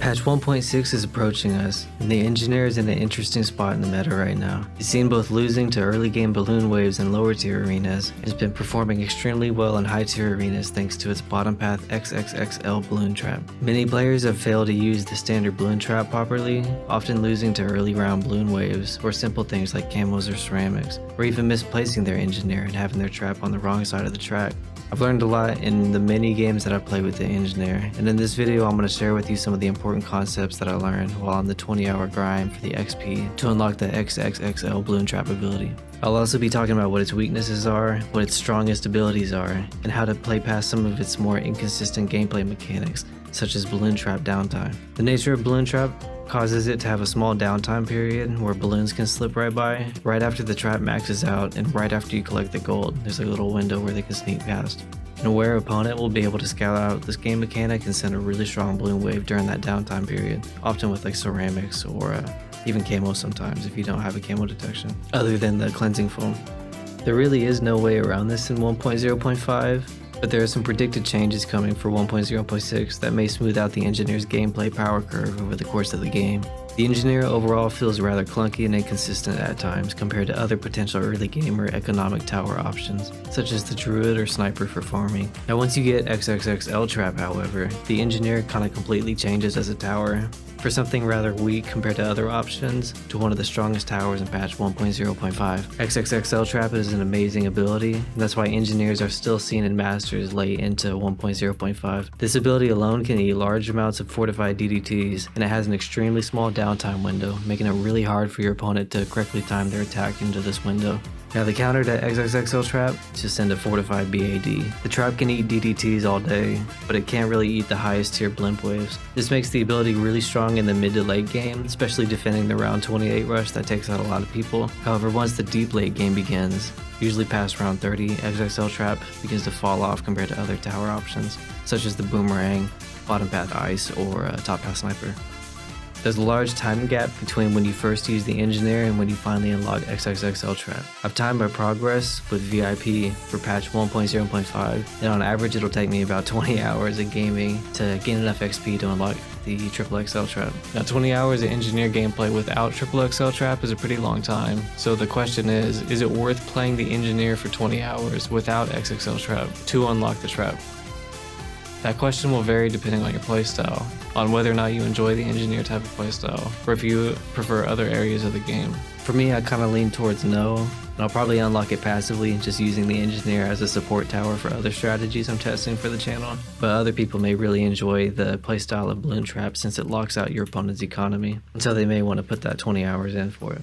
Patch 1.6 is approaching us, and the engineer is in an interesting spot in the meta right now. He's seen both losing to early game balloon waves in lower tier arenas, and has been performing extremely well in high tier arenas thanks to its bottom path XXXL bloon trap. Many players have failed to use the standard bloon trap properly, often losing to early round balloon waves, or simple things like camos or ceramics, or even misplacing their engineer and having their trap on the wrong side of the track. I've learned a lot in the many games that I've played with the engineer, and in this video I'm going to share with you some of the important concepts that I learned while on the 20-hour grind for the XP to unlock the XXXL bloon trap ability. I'll also be talking about what its weaknesses are, what its strongest abilities are, and how to play past some of its more inconsistent gameplay mechanics, such as balloon trap downtime. The nature of balloon trap causes it to have a small downtime period where balloons can slip right by, right after the trap maxes out and right after you collect the gold. There's a little window where they can sneak past. An aware opponent will be able to scout out this game mechanic and send a really strong balloon wave during that downtime period, often with like ceramics or even camo sometimes if you don't have a camo detection, other than the cleansing foam. There really is no way around this in 1.0.5. But there are some predicted changes coming for 1.0.6 that may smooth out the engineer's gameplay power curve over the course of the game. The engineer overall feels rather clunky and inconsistent at times compared to other potential early game or economic tower options, such as the druid or sniper for farming. Now once you get XXXL Trap, however, the engineer kind of completely changes as a tower, for something rather weak compared to other options, to one of the strongest towers in patch 1.0.5. XXXL Trap is an amazing ability, and that's why engineers are still seen in masters late into 1.0.5. This ability alone can eat large amounts of fortified DDTs, and it has an extremely small downtime window, making it really hard for your opponent to correctly time their attack into this window. Now the counter to XXXL Trap is to send a fortified BAD. The trap can eat DDTs all day, but it can't really eat the highest tier blimp waves. This makes the ability really strong in the mid to late game, especially defending the round 28 rush that takes out a lot of people. However, once the deep late game begins, usually past round 30, XXL Trap begins to fall off compared to other tower options, such as the boomerang, bottom path ice, or top path sniper. There's a large time gap between when you first use the engineer and when you finally unlock XXXL Trap. I've timed my progress with VIP for patch 1.0.5, and on average it'll take me about 20 hours of gaming to gain enough XP to unlock the XXXL Trap. Now 20 hours of engineer gameplay without XXXL Trap is a pretty long time, so the question is it worth playing the engineer for 20 hours without XXXL Trap to unlock the trap? That question will vary depending on your playstyle, on whether or not you enjoy the engineer type of playstyle, or if you prefer other areas of the game. For me, I kind of lean towards no, and I'll probably unlock it passively, just using the engineer as a support tower for other strategies I'm testing for the channel. But other people may really enjoy the playstyle of balloon trap since it locks out your opponent's economy, and so they may want to put that 20 hours in for it.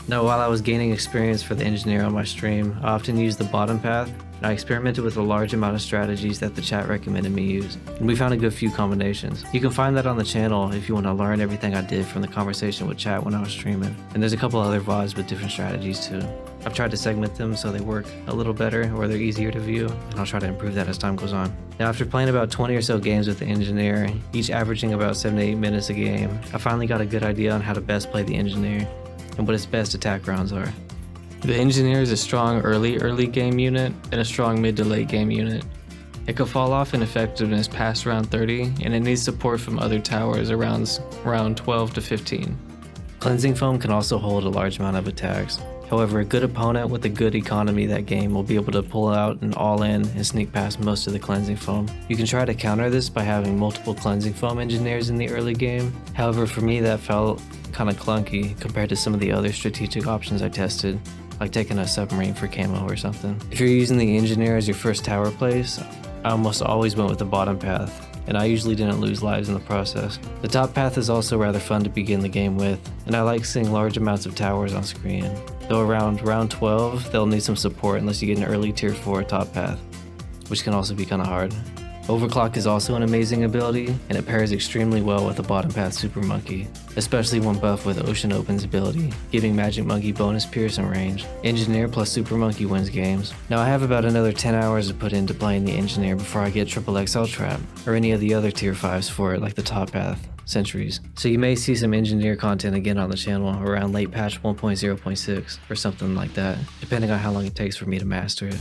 Now, while I was gaining experience for the engineer on my stream, I often used the bottom path, and I experimented with a large amount of strategies that the chat recommended me use, and we found a good few combinations. You can find that on the channel if you want to learn everything I did from the conversation with chat when I was streaming, and there's a couple other VODs with different strategies too. I've tried to segment them so they work a little better or they're easier to view, and I'll try to improve that as time goes on. Now after playing about 20 or so games with the engineer, each averaging about 7 to 8 minutes a game, I finally got a good idea on how to best play the engineer and what its best attack rounds are. The engineer is a strong early game unit and a strong mid to late game unit. It could fall off in effectiveness past round 30, and it needs support from other towers around round 12 to 15. Cleansing foam can also hold a large amount of attacks. However, a good opponent with a good economy that game will be able to pull out an all-in and sneak past most of the cleansing foam. You can try to counter this by having multiple cleansing foam engineers in the early game. However, for me that felt kind of clunky compared to some of the other strategic options I tested, like taking a submarine for camo or something. If you're using the engineer as your first tower place, I almost always went with the bottom path, and I usually didn't lose lives in the process. The top path is also rather fun to begin the game with, and I like seeing large amounts of towers on screen. Though around round 12, they'll need some support unless you get an early tier 4 top path, which can also be kind of hard. Overclock is also an amazing ability, and it pairs extremely well with the bottom path Super Monkey, especially when buffed with Ocean Open's ability, giving Magic Monkey bonus pierce and range. Engineer plus Super Monkey wins games. Now I have about another 10 hours to put into playing the engineer before I get XXXL Trap, or any of the other tier 5s for it like the top path, Sentries. So you may see some engineer content again on the channel around late patch 1.0.6 or something like that, depending on how long it takes for me to master it.